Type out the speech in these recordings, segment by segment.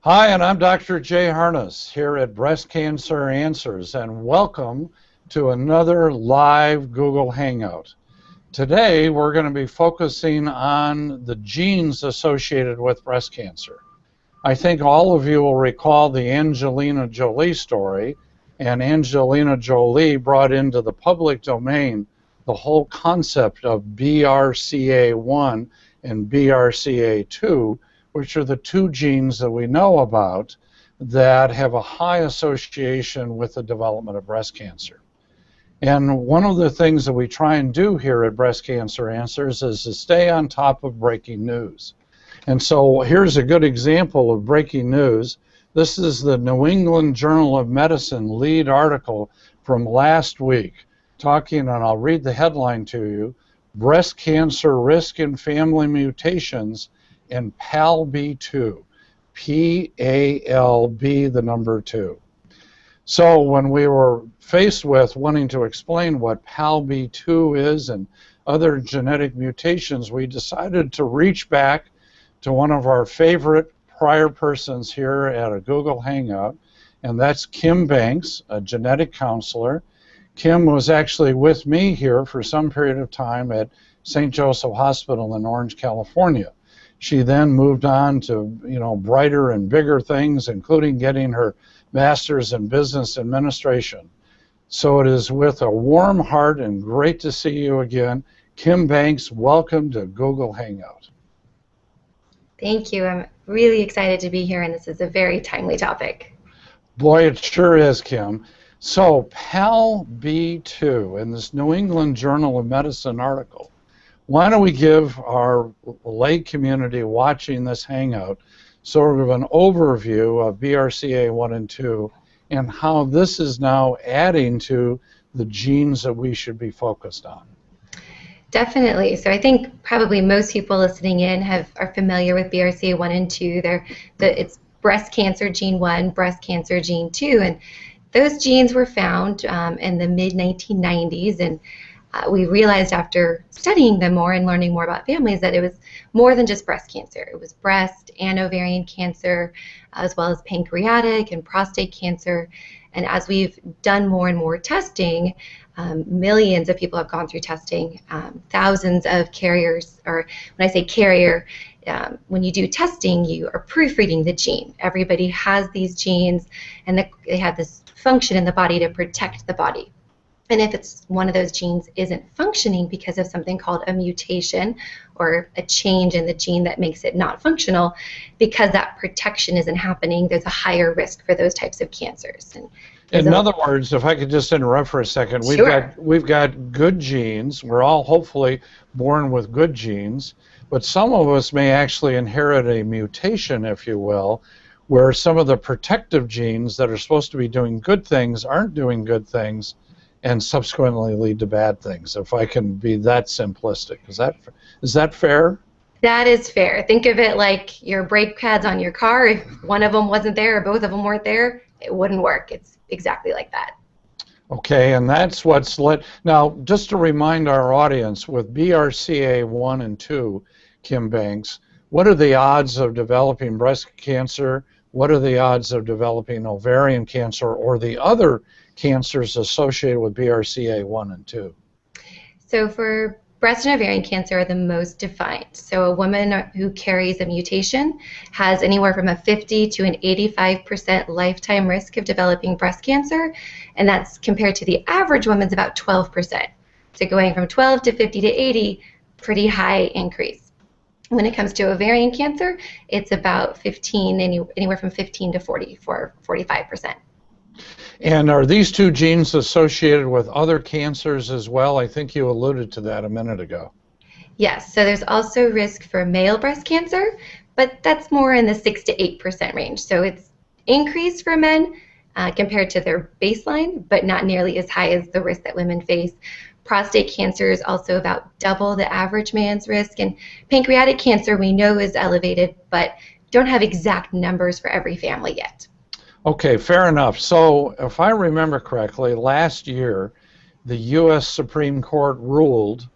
Hi, and I'm Dr. Jay Harness here at Breast Cancer Answers, and welcome to another live Google Hangout. Today, we're going to be focusing on the genes associated with breast cancer. I think all of you will recall the Angelina Jolie story, and Angelina Jolie brought into the public domain the whole concept of BRCA1 and BRCA2, which are the two genes that we know about that have a high association with the development of breast cancer. And one of the things that we try and do here at Breast Cancer Answers is to stay on top of breaking news. And so here's a good example of breaking news. This is the New England Journal of Medicine lead article from last week, talking, and I'll read the headline to you, Breast Cancer Risk in Family Mutations in PALB2, P-A-L-B, the number 2. So when we were faced with wanting to explain what PALB2 is and other genetic mutations, we decided to reach back to one of our favorite prior persons here at a Google Hangout, and that's Kim Banks, a genetic counselor. Kim was actually with me here for some period of time at St. Joseph Hospital in Orange, California. She then moved on to, brighter and bigger things, including getting her master's in business administration. So it is with a warm heart and great to see you again. Kim Banks, welcome to Google Hangout. Thank you. I'm really excited to be here, and this is a very timely topic. Boy, it sure is, Kim. So PALB2 in this New England Journal of Medicine article, why don't we give our lay community watching this hangout sort of an overview of BRCA1 and 2 and how this is now adding to the genes that we should be focused on? Definitely. So I think probably most people listening in are familiar with BRCA1 and 2. It's breast cancer gene 1, breast cancer gene 2, and those genes were found in the mid-1990s, and we realized after studying them more and learning more about families that it was more than just breast cancer. It was breast and ovarian cancer, as well as pancreatic and prostate cancer. And as we've done more and more testing, millions of people have gone through testing, thousands of carriers, or when I say carrier, when you do testing, you are proofreading the gene. Everybody has these genes, and they have this function in the body to protect the body. And if it's one of those genes isn't functioning because of something called a mutation or a change in the gene that makes it not functional, because that protection isn't happening, there's a higher risk for those types of cancers. And in other words, if I could just interrupt for a second, Sure. we've got good genes. We're all hopefully born with good genes, but some of us may actually inherit a mutation, if you will, where some of the protective genes that are supposed to be doing good things aren't doing good things, and subsequently lead to bad things, if I can be that simplistic. Is that fair? That is fair. Think of it like your brake pads on your car. If one of them wasn't there or both of them weren't there, it wouldn't work. It's exactly like that. Okay, and that's what's led. Now, just to remind our audience, with BRCA1 and 2, Kim Banks, what are the odds of developing breast cancer? What are the odds of developing ovarian cancer or the other cancers associated with BRCA1 and 2? So for breast and ovarian cancer are the most defined. So a woman who carries a mutation has anywhere from a 50 to an 85% lifetime risk of developing breast cancer, and that's compared to the average woman's about 12%. So going from 12 to 50 to 80, pretty high increase. When it comes to ovarian cancer, it's about 15, anywhere from 15 to 45%. And are these two genes associated with other cancers as well? I think you alluded to that a minute ago. Yes, so there's also risk for male breast cancer, but that's more in the 6 to 8% range. So it's increased for men compared to their baseline, but not nearly as high as the risk that women face. Prostate cancer is also about double the average man's risk, and pancreatic cancer we know is elevated, but don't have exact numbers for every family yet. Okay, fair enough. So if I remember correctly, last year the U.S. Supreme Court ruled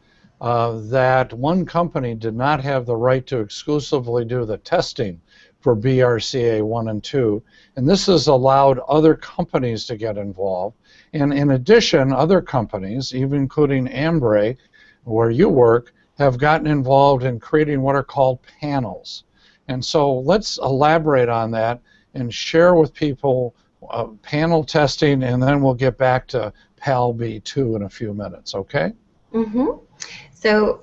that one company did not have the right to exclusively do the testing for BRCA1 and 2, and this has allowed other companies to get involved. And in addition, other companies, even including Ambray, where you work, have gotten involved in creating what are called panels. And so let's elaborate on that and share with people panel testing, and then we'll get back to PALB2 in a few minutes, okay? Mm-hmm. So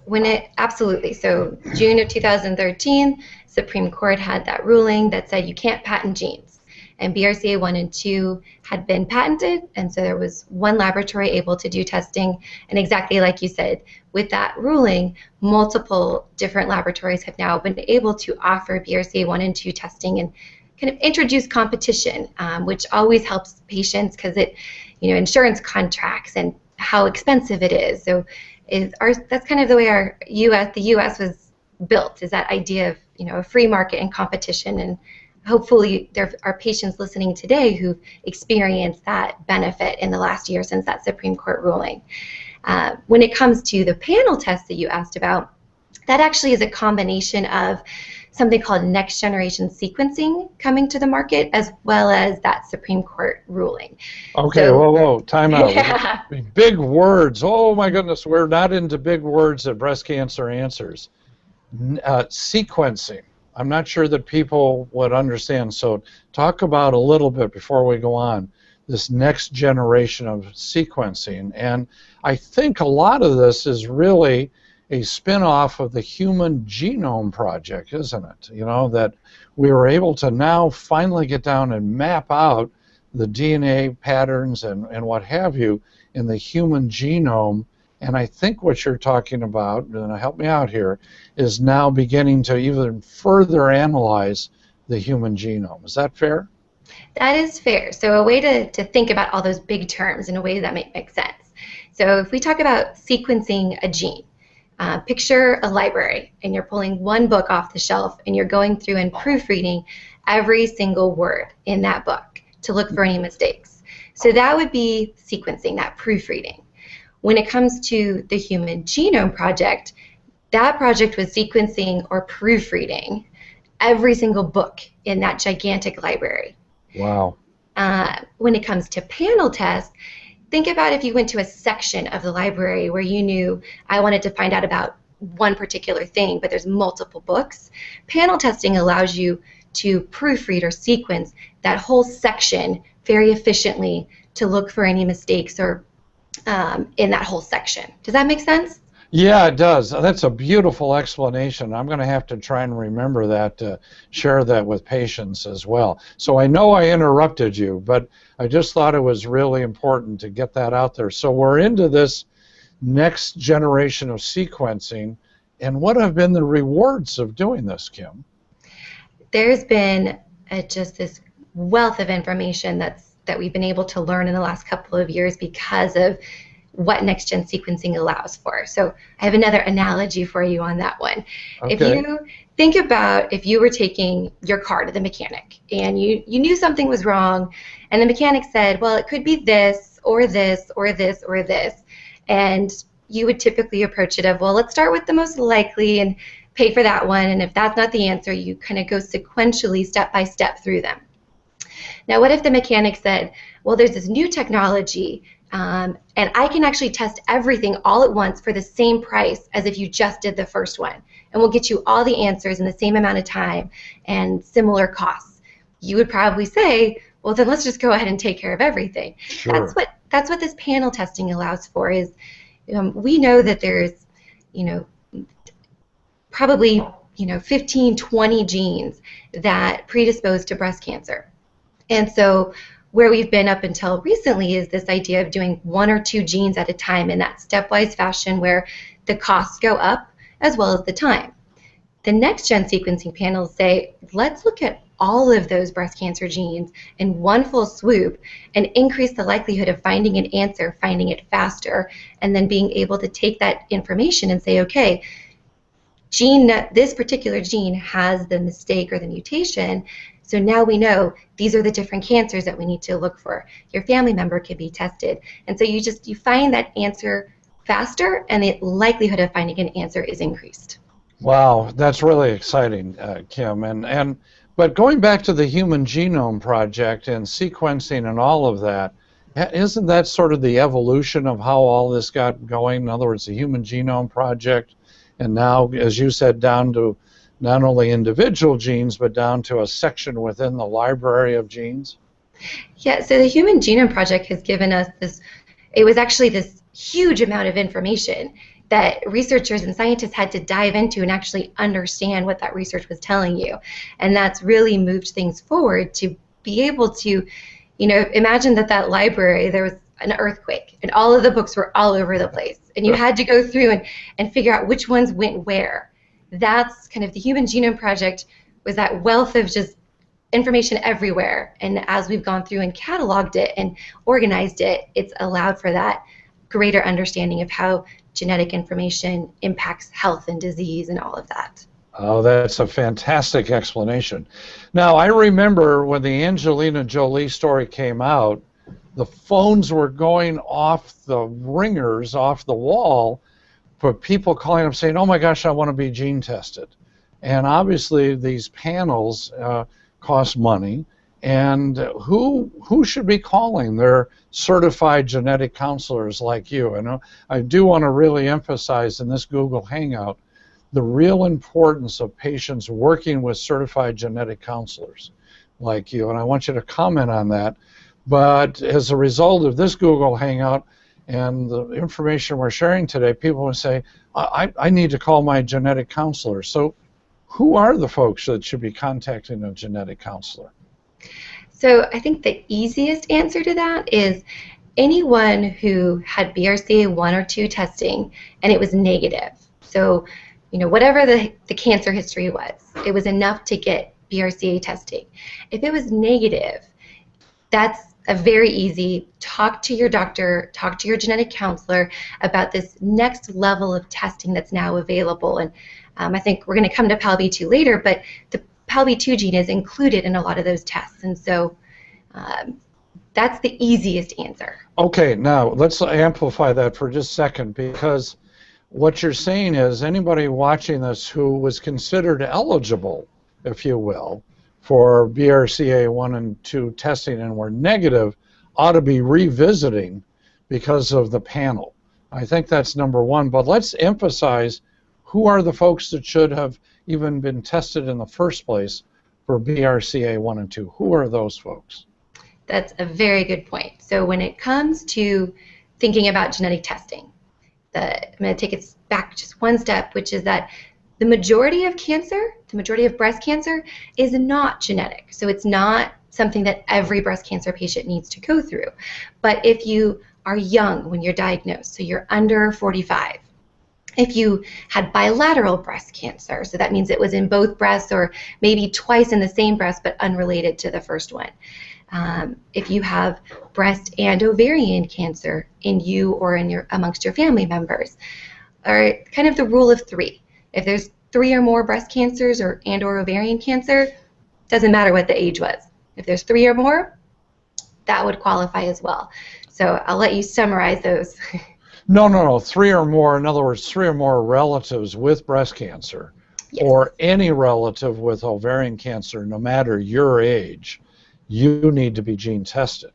absolutely. So June of 2013, Supreme Court had that ruling that said you can't patent genes. And BRCA1 and 2 had been patented, and so there was one laboratory able to do testing. And exactly like you said, with that ruling, multiple different laboratories have now been able to offer BRCA1 and 2 testing and kind of introduce competition, which always helps patients because it, insurance contracts and how expensive it is. So that's kind of the way the U.S. was built, is that idea of a free market and competition. And hopefully there are patients listening today who've experienced that benefit in the last year since that Supreme Court ruling. When it comes to the panel test that you asked about, that actually is a combination of something called next generation sequencing coming to the market, as well as that Supreme Court ruling. Okay, so, whoa, time out. Yeah. Big words. Oh my goodness, we're not into big words at Breast Cancer Answers. Sequencing. I'm not sure that people would understand. So talk about a little bit before we go on, this next generation of sequencing. And I think a lot of this is really a spin-off of the Human Genome Project, isn't it? That we were able to now finally get down and map out the DNA patterns and what have you in the human genome. And I think what you're talking about, and help me out here, is now beginning to even further analyze the human genome. Is that fair? That is fair. So a way to think about all those big terms in a way that makes sense. So if we talk about sequencing a gene, picture a library, and you're pulling one book off the shelf, and you're going through and proofreading every single word in that book to look for any mistakes. So that would be sequencing, that proofreading. When it comes to the Human Genome Project, that project was sequencing or proofreading every single book in that gigantic library. Wow. When it comes to panel tests, think about if you went to a section of the library where you knew, I wanted to find out about one particular thing, but there's multiple books. Panel testing allows you to proofread or sequence that whole section very efficiently to look for any mistakes or in that whole section. Does that make sense? Yeah, it does. That's a beautiful explanation. I'm going to have to try and remember that, to share that with patients as well. So I know I interrupted you, but I just thought it was really important to get that out there. So we're into this next generation of sequencing, and what have been the rewards of doing this, Kim? There's been just this wealth of information that we've been able to learn in the last couple of years because of what next-gen sequencing allows for. So I have another analogy for you on that one. Okay. If you think about if you were taking your car to the mechanic and you knew something was wrong, and the mechanic said, well, it could be this or this or this or this, and you would typically approach it of, well, let's start with the most likely and pay for that one, and if that's not the answer, you kind of go sequentially step by step through them. Now, what if the mechanic said, well, there's this new technology, and I can actually test everything all at once for the same price as if you just did the first one, and we'll get you all the answers in the same amount of time and similar costs. You would probably say, well, then let's just go ahead and take care of everything. Sure. That's what this panel testing allows for. Is we know that there's probably 15, 20 genes that predispose to breast cancer. And so where we've been up until recently is this idea of doing 1 or 2 genes at a time in that stepwise fashion where the costs go up as well as the time. The next-gen sequencing panels say, let's look at all of those breast cancer genes in one full swoop and increase the likelihood of finding an answer, finding it faster, and then being able to take that information and say, okay, this particular gene has the mistake or the mutation, so now we know these are the different cancers that we need to look for. Your family member can be tested. And so you find that answer faster, and the likelihood of finding an answer is increased. Wow, that's really exciting, Kim. But going back to the Human Genome Project and sequencing and all of that, isn't that sort of the evolution of how all this got going? In other words, the Human Genome Project, and now, as you said, down to not only individual genes, but down to a section within the library of genes? Yeah, so the Human Genome Project has given us this, it was actually this huge amount of information that researchers and scientists had to dive into and actually understand what that research was telling you. And that's really moved things forward to be able to, you know, imagine that library, there was an earthquake and all of the books were all over the place. And you had to go through and figure out which ones went where. That's kind of the Human Genome Project, was that wealth of just information everywhere. And as we've gone through and cataloged it and organized it, it's allowed for that greater understanding of how genetic information impacts health and disease and all of that. Oh, that's a fantastic explanation. Now, I remember when the Angelina Jolie story came out, the phones were going off the ringers, off the wall, for people calling up saying, oh my gosh, I want to be gene tested. And obviously these panels cost money, and who should be calling? They're certified genetic counselors like you. And I do want to really emphasize in this Google Hangout the real importance of patients working with certified genetic counselors like you, and I want you to comment on that. But as a result of this Google Hangout and the information we're sharing today, people will say, I need to call my genetic counselor. So who are the folks that should be contacting a genetic counselor? So I think the easiest answer to that is anyone who had BRCA1 or 2 testing and it was negative. So, you know, whatever the cancer history was, it was enough to get BRCA testing. If it was negative, that's a very easy, talk to your doctor, talk to your genetic counselor about this next level of testing that's now available. And I think we're going to come to PALB2 later, but the PALB2 gene is included in a lot of those tests. And so that's the easiest answer. Okay, now let's amplify that for just a second, because what you're saying is anybody watching this who was considered eligible, if you will, for BRCA1 and 2 testing and were negative ought to be revisiting because of the panel. I think that's number one, but let's emphasize who are the folks that should have even been tested in the first place for BRCA1 and 2. Who are those folks? That's a very good point. So when it comes to thinking about genetic testing, I'm going to take it back just one step, which is that the majority of cancer, the majority of breast cancer, is not genetic. So it's not something that every breast cancer patient needs to go through. But if you are young when you're diagnosed, so you're under 45, if you had bilateral breast cancer, so that means it was in both breasts or maybe twice in the same breast but unrelated to the first one. If you have breast and ovarian cancer in you or in amongst your family members, or kind of the rule of 3. If there's 3 or more breast cancers or ovarian cancer, doesn't matter what the age was. If there's 3 or more, that would qualify as well. So I'll let you summarize those. No. 3 or more, in other words, 3 or more relatives with breast cancer, yes, or any relative with ovarian cancer, no matter your age, you need to be gene tested.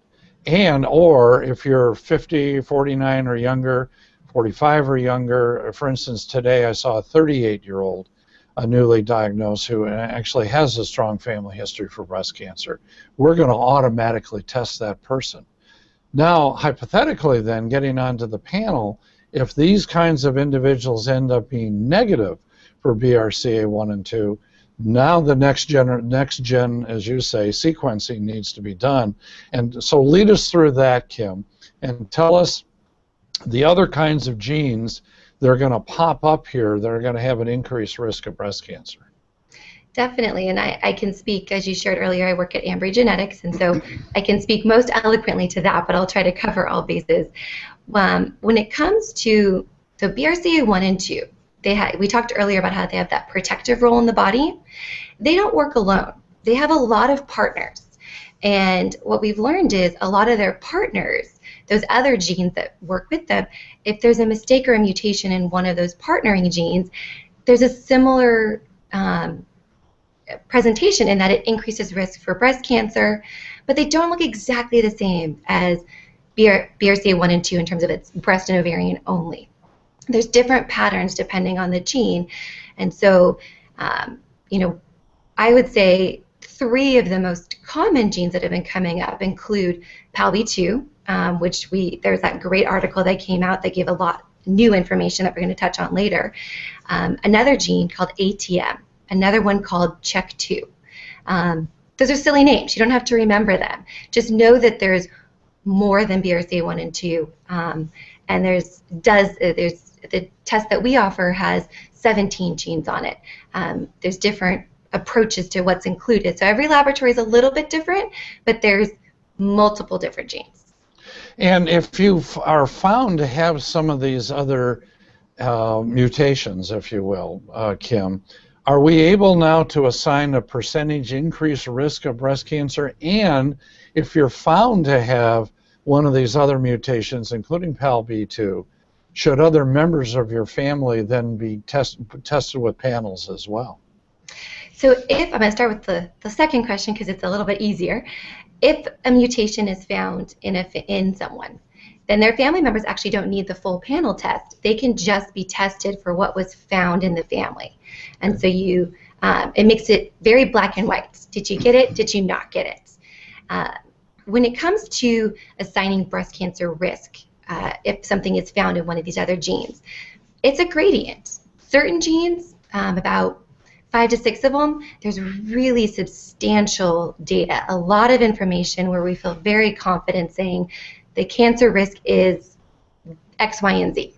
And or if you're 50, 49 or younger, 45 or younger, for instance, today I saw a 38-year-old, a newly diagnosed, who actually has a strong family history for breast cancer. We're going to automatically test that person. Now, hypothetically then, getting onto the panel, if these kinds of individuals end up being negative for BRCA1 and 2, now the next gen, as you say, sequencing needs to be done. And so lead us through that, Kim, and tell us the other kinds of genes that are going to pop up here that are going to have an increased risk of breast cancer. Definitely, and I can speak, as you shared earlier, I work at Ambry Genetics, and so I can speak most eloquently to that, but I'll try to cover all bases. When it comes to BRCA1 and 2, we talked earlier about how they have that protective role in the body. They don't work alone. They have a lot of partners. And what we've learned is a lot of their partners those other genes that work with them, if there's a mistake or a mutation in one of those partnering genes, there's a similar presentation in that it increases risk for breast cancer, but they don't look exactly the same as BRCA1 and 2 in terms of its breast and ovarian only. There's different patterns depending on the gene, and so you know, I would say 3 of the most common genes that have been coming up include PALB2, which there's that great article that came out that gave a lot new information that we're going to touch on later. Another gene called ATM, another one called CHEK2. Those are silly names. You don't have to remember them. Just know that there's more than BRCA1 and 2, and there's the test that we offer has 17 genes on it. There's different approaches to what's included. So every laboratory is a little bit different, but there's multiple different genes. And if you are found to have some of these other mutations, if you will, Kim, are we able now to assign a percentage increased risk of breast cancer? And if you're found to have one of these other mutations, including PALB2, should other members of your family then be tested with panels as well? So I'm going to start with the second question because it's a little bit easier. If a mutation is found in someone, then their family members actually don't need the full panel test. They can just be tested for what was found in the family. And so it makes it very black and white. Did you get it? Did you not get it? When it comes to assigning breast cancer risk, if something is found in one of these other genes, it's a gradient. Certain genes, about 5 to 6 of them, there's really substantial data, a lot of information where we feel very confident saying the cancer risk is X, Y, and Z.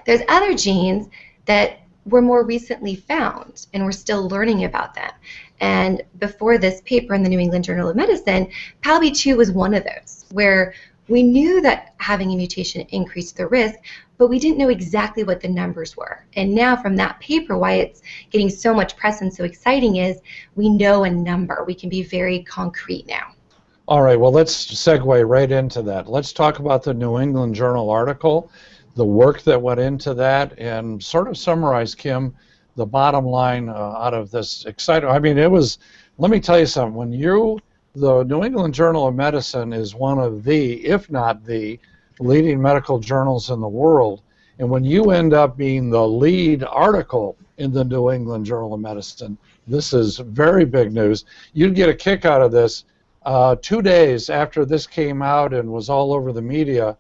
There's other genes that were more recently found, and we're still learning about them. And before this paper in the New England Journal of Medicine, PALB2 was one of those, where we knew that having a mutation increased the risk, but we didn't know exactly what the numbers were. And now from that paper, why it's getting so much press and so exciting is we know a number. We can be very concrete now. All right, well, let's segue right into that. Let's talk about the New England Journal article, the work that went into that, and sort of summarize, Kim, the bottom line out of this exciting. I mean, it was, let me tell you something, the New England Journal of Medicine is one of the, if not the, leading medical journals in the world. And when you end up being the lead article in the New England Journal of Medicine, this is very big news. You'd get a kick out of this. 2 days after this came out and was all over the media,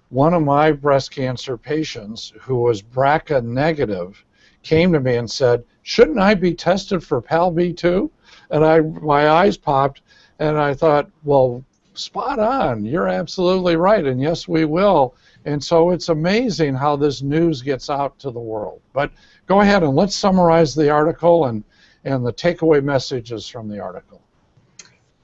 one of my breast cancer patients who was BRCA negative came to me and said, shouldn't I be tested for PALB2? And my eyes popped. And I thought, well, spot on. You're absolutely right. And yes, we will. And so it's amazing how this news gets out to the world. But go ahead and let's summarize the article and the takeaway messages from the article.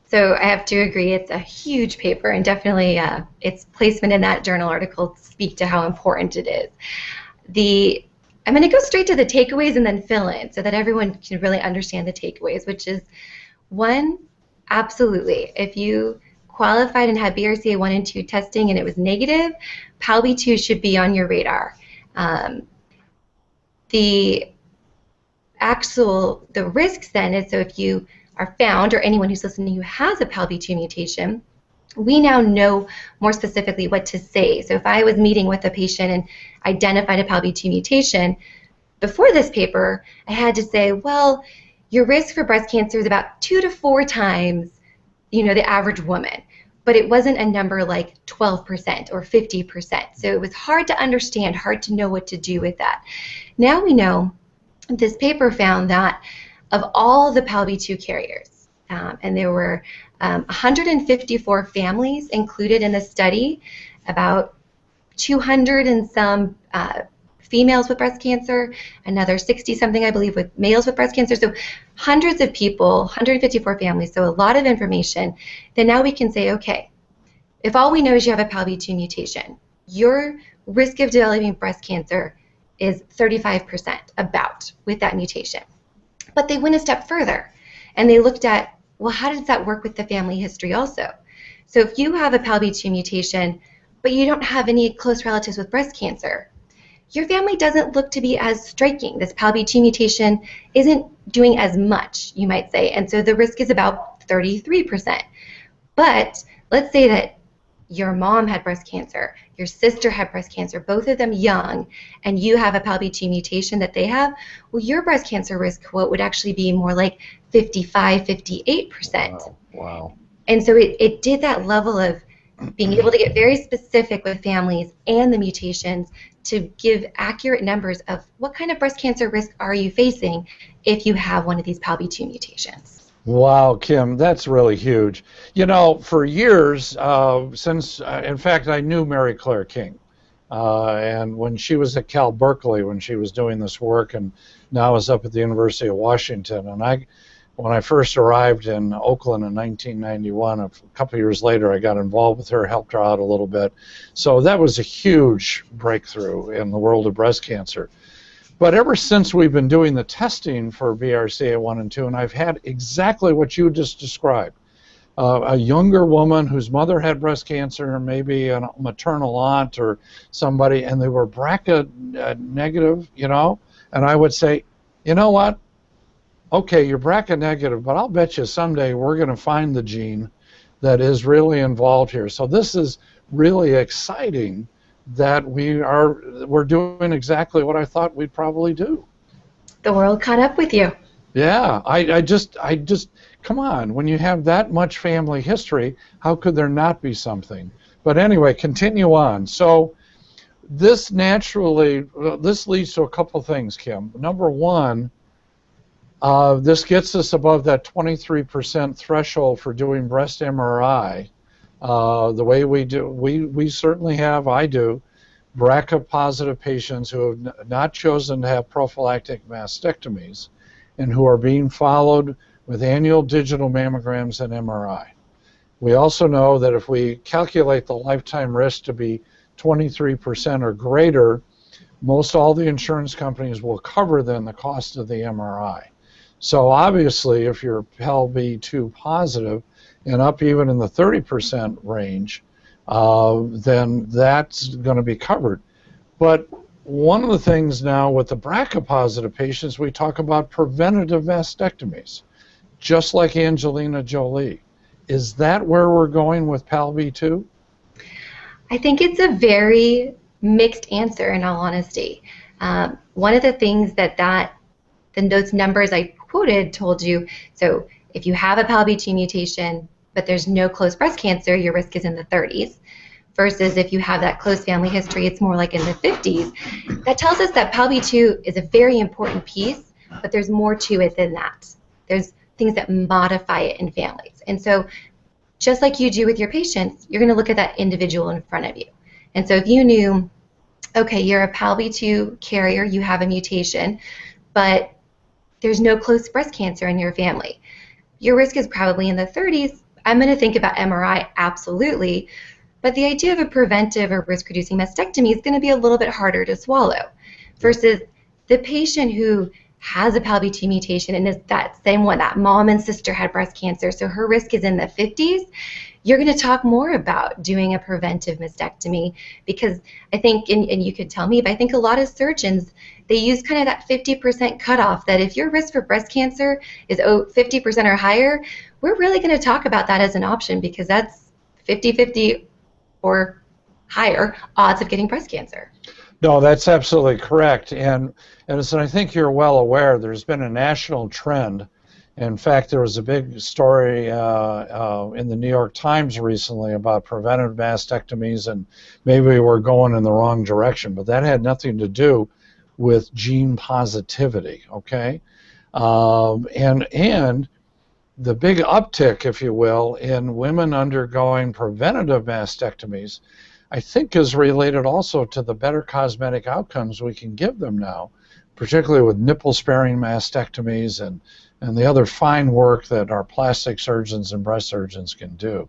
So I have to agree, it's a huge paper, and definitely its placement in that journal article speak to how important it is. I'm going to go straight to the takeaways and then fill in so that everyone can really understand the takeaways, which is, 1, absolutely, if you qualified and had BRCA1 and 2 testing and it was negative, PALB2 should be on your radar. The risks then is, so if you are found, or anyone who's listening who has a PALB2 mutation, we now know more specifically what to say. So if I was meeting with a patient and identified a PALB2 mutation, before this paper, I had to say, well, your risk for breast cancer is about 2 to 4 times, the average woman. But it wasn't a number like 12% or 50%. So it was hard to understand, hard to know what to do with that. Now we know this paper found that of all the PALB2 carriers, and there were 154 families included in the study, about 200 and some females with breast cancer, another 60-something, I believe, with males with breast cancer. So hundreds of people, 154 families, so a lot of information. Then now we can say, okay, if all we know is you have a PALB2 mutation, your risk of developing breast cancer is 35% about with that mutation. But they went a step further, and they looked at, well, how does that work with the family history also? So if you have a PALB2 mutation, but you don't have any close relatives with breast cancer, your family doesn't look to be as striking. This PALB2 mutation isn't doing as much, you might say, and so the risk is about 33%. But let's say that your mom had breast cancer, your sister had breast cancer, both of them young, and you have a PALB2 mutation that they have, well, your breast cancer risk quote would actually be more like 55, 58%. Wow. Wow. And so it did that level of being able to get very specific with families and the mutations to give accurate numbers of what kind of breast cancer risk are you facing if you have one of these PALB2 mutations. Wow, Kim, that's really huge. You know, for years, in fact, I knew Mary Claire King. And when she was at Cal Berkeley, when she was doing this work, and now is up at the University of Washington. And when I first arrived in Oakland in 1991, a couple of years later, I got involved with her, helped her out a little bit. So that was a huge breakthrough in the world of breast cancer. But ever since we've been doing the testing for BRCA1 and 2, and I've had exactly what you just described, a younger woman whose mother had breast cancer, maybe a maternal aunt or somebody, and they were BRCA negative, you know, and I would say, you know what, okay, you're BRCA negative, but I'll bet you someday we're going to find the gene that is really involved here. So this is really exciting that we're doing exactly what I thought we'd probably do. The world caught up with you. Yeah, I just come on, when you have that much family history, how could there not be something? But anyway, continue on. So this leads to a couple things, Kim. Number one, this gets us above that 23% threshold for doing breast MRI. The way we do, we certainly have, I do, BRCA positive patients who have not chosen to have prophylactic mastectomies and who are being followed with annual digital mammograms and MRI. We also know that if we calculate the lifetime risk to be 23% or greater, most all the insurance companies will cover then the cost of the MRI. So obviously, if you're PALB2 positive and up even in the 30% range, then that's going to be covered. But one of the things now with the BRCA positive patients, we talk about preventative mastectomies, just like Angelina Jolie. Is that where we're going with PALB2? I think it's a very mixed answer, in all honesty. One of the things those numbers I quoted told you, so if you have a PALB2 mutation, but there's no close breast cancer, your risk is in the 30s, versus if you have that close family history, it's more like in the 50s. That tells us that PALB2 is a very important piece, but there's more to it than that. There's things that modify it in families. And so just like you do with your patients, you're going to look at that individual in front of you. And so if you knew, okay, you're a PALB2 carrier, you have a mutation, but there's no close breast cancer in your family, your risk is probably in the 30s. I'm going to think about MRI, absolutely, but the idea of a preventive or risk-reducing mastectomy is going to be a little bit harder to swallow versus the patient who has a PALB2 mutation and is that same one, that mom and sister had breast cancer, so her risk is in the 50s, you're going to talk more about doing a preventive mastectomy because I think, and you could tell me, but I think a lot of surgeons, they use kind of that 50% cutoff that if your risk for breast cancer is 50% or higher, we're really going to talk about that as an option because that's 50-50 or higher odds of getting breast cancer. No, that's absolutely correct. And as I think you're well aware, there's been a national trend. In fact, there was a big story in the New York Times recently about preventive mastectomies, and maybe we're going in the wrong direction, but that had nothing to do with gene positivity, okay? And the big uptick, if you will, in women undergoing preventative mastectomies, I think is related also to the better cosmetic outcomes we can give them now, particularly with nipple-sparing mastectomies and the other fine work that our plastic surgeons and breast surgeons can do.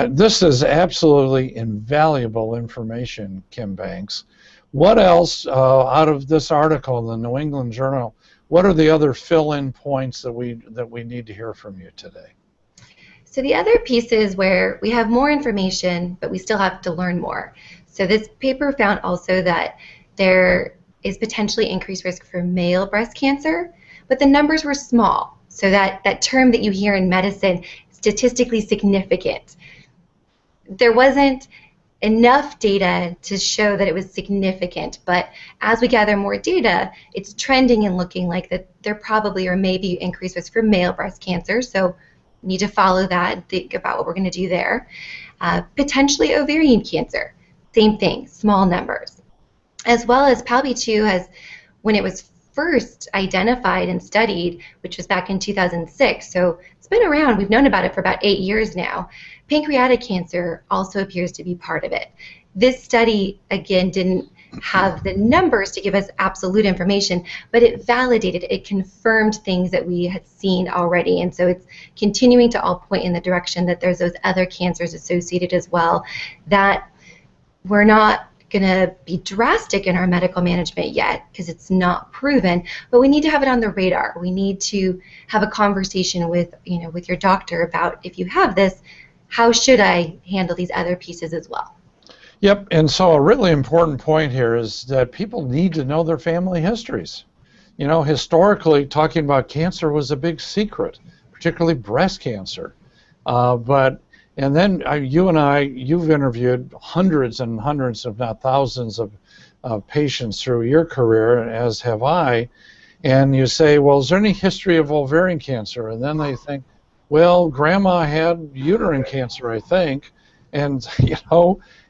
This is absolutely invaluable information, Kim Banks. What else out of this article in the New England Journal, what are the other fill-in points that we need to hear from you today? So the other piece is where we have more information, but we still have to learn more. So this paper found also that there is potentially increased risk for male breast cancer, but the numbers were small. So that term that you hear in medicine, statistically significant, there wasn't enough data to show that it was significant, but as we gather more data, it's trending and looking like that there probably or maybe increased risk for male breast cancer, so we need to follow that and think about what we're going to do there. Potentially ovarian cancer, same thing, small numbers. As well as PALB2 has, when it was first identified and studied, which was back in 2006, so it's been around, we've known about it for about 8 years now. Pancreatic cancer also appears to be part of it. This study, again, didn't have the numbers to give us absolute information, but it validated, it confirmed things that we had seen already, and so it's continuing to all point in the direction that there's those other cancers associated as well, that we're not going to be drastic in our medical management yet because it's not proven, but we need to have it on the radar. We need to have a conversation with, with your doctor about, if you have this, how should I handle these other pieces as well? Yep, and so a really important point here is that people need to know their family histories. Historically, talking about cancer was a big secret, particularly breast cancer. And then you and I, you've interviewed hundreds and hundreds, if not thousands, of patients through your career, as have I. And you say, well, is there any history of ovarian cancer? And then they think, well, grandma had uterine cancer, I think. And,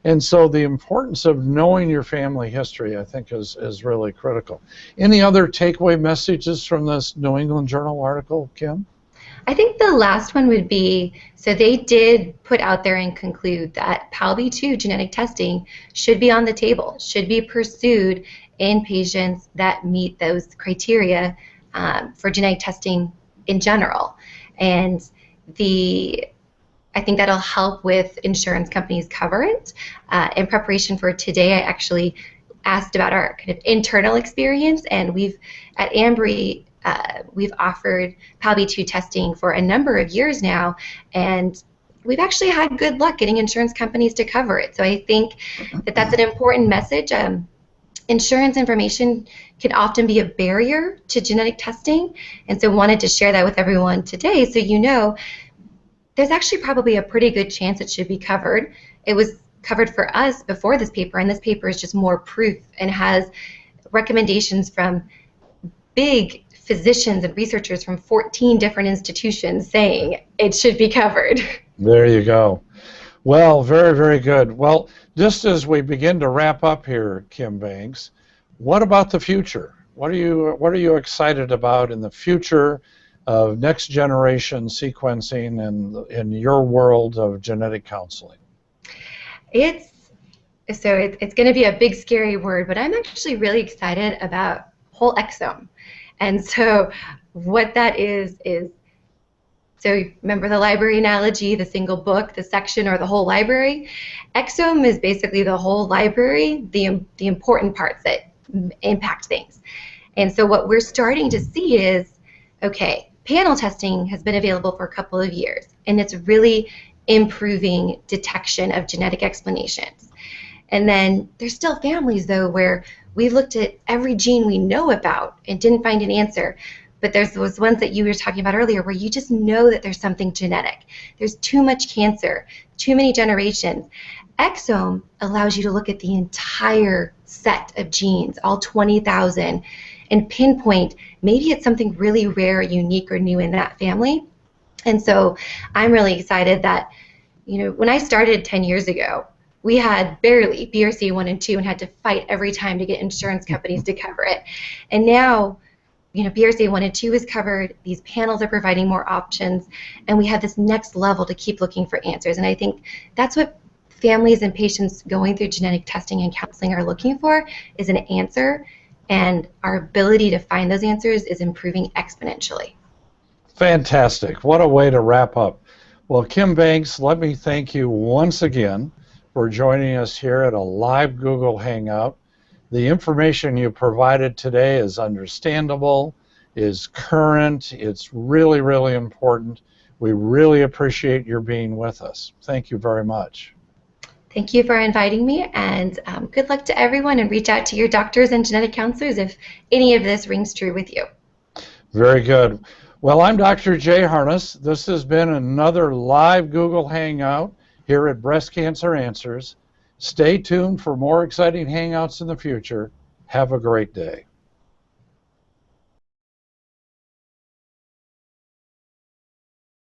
and so the importance of knowing your family history, I think, is really critical. Any other takeaway messages from this New England Journal article, Kim? I think the last one would be, so they did put out there and conclude that PALB2 genetic testing should be on the table, should be pursued in patients that meet those criteria for genetic testing in general. And I think that'll help with insurance companies cover it. In preparation for today, I actually asked about our kind of internal experience, and at Ambry, we've offered PALB2 testing for a number of years now, and we've actually had good luck getting insurance companies to cover it. So I think that that's an important message. Insurance information can often be a barrier to genetic testing, and so wanted to share that with everyone today so there's actually probably a pretty good chance it should be covered. It was covered for us before this paper, and this paper is just more proof and has recommendations from big physicians and researchers from 14 different institutions saying it should be covered. There you go. Well, very, very good. Well, just as we begin to wrap up here, Kim Banks, what about the future? What are you excited about in the future of next generation sequencing in your world of genetic counseling? It's going to be a big scary word, but I'm actually really excited about whole exome. And so what that is, so remember the library analogy, the single book, the section, or the whole library? Exome is basically the whole library, the important parts that impact things. And so what we're starting to see is, okay, panel testing has been available for a couple of years, and it's really improving detection of genetic explanations. And then there's still families, though, where we've looked at every gene we know about and didn't find an answer. But there's those ones that you were talking about earlier where you just know that there's something genetic. There's too much cancer, too many generations. Exome allows you to look at the entire set of genes, all 20,000, and pinpoint maybe it's something really rare, unique, or new in that family. And so I'm really excited that, when I started 10 years ago, we had barely BRCA1 and 2 and had to fight every time to get insurance companies to cover it. And now, BRCA1 and 2 is covered, these panels are providing more options, and we have this next level to keep looking for answers. And I think that's what families and patients going through genetic testing and counseling are looking for, is an answer, and our ability to find those answers is improving exponentially. Fantastic. What a way to wrap up. Well, Kim Banks, let me thank you once again for joining us here at a live Google Hangout. The information you provided today is understandable, is current. It's really, really important. We really appreciate your being with us. Thank you very much. Thank you for inviting me, and good luck to everyone, and reach out to your doctors and genetic counselors if any of this rings true with you. Very good. Well, I'm Dr. Jay Harness. This has been another live Google Hangout here at Breast Cancer Answers. Stay tuned for more exciting Hangouts in the future. Have a great day.